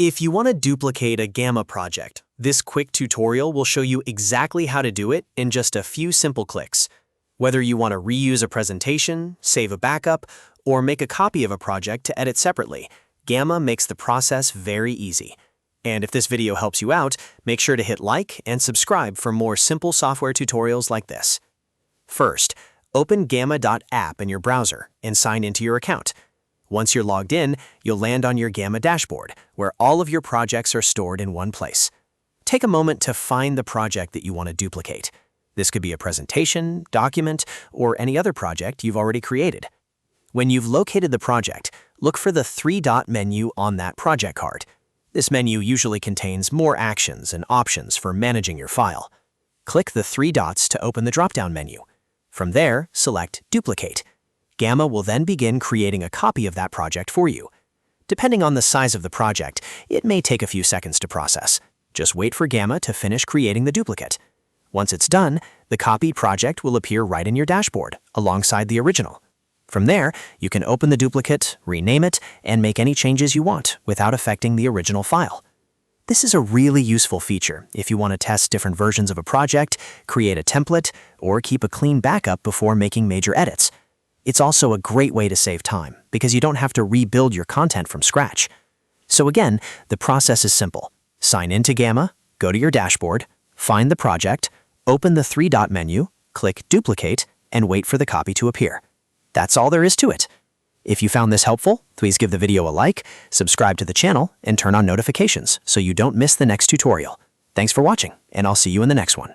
If you want to duplicate a Gamma project, this quick tutorial will show you exactly how to do it in just a few simple clicks. Whether you want to reuse a presentation, save a backup, or make a copy of a project to edit separately, Gamma makes the process very easy. And if this video helps you out, make sure to hit like and subscribe for more simple software tutorials like this. First, open Gamma.app in your browser and sign into your account. Once you're logged in, you'll land on your Gamma dashboard, where all of your projects are stored in one place. Take a moment to find the project that you want to duplicate. This could be a presentation, document, or any other project you've already created. When you've located the project, look for the three-dot menu on that project card. This menu usually contains more actions and options for managing your file. Click the three dots to open the drop-down menu. From there, select Duplicate. Gamma will then begin creating a copy of that project for you. Depending on the size of the project, it may take a few seconds to process. Just wait for Gamma to finish creating the duplicate. Once it's done, the copied project will appear right in your dashboard, alongside the original. From there, you can open the duplicate, rename it, and make any changes you want without affecting the original file. This is a really useful feature if you want to test different versions of a project, create a template, or keep a clean backup before making major edits. It's also a great way to save time because you don't have to rebuild your content from scratch. So again, the process is simple. Sign into Gamma, go to your dashboard, find the project, open the three-dot menu, click Duplicate, and wait for the copy to appear. That's all there is to it. If you found this helpful, please give the video a like, subscribe to the channel, and turn on notifications so you don't miss the next tutorial. Thanks for watching, and I'll see you in the next one.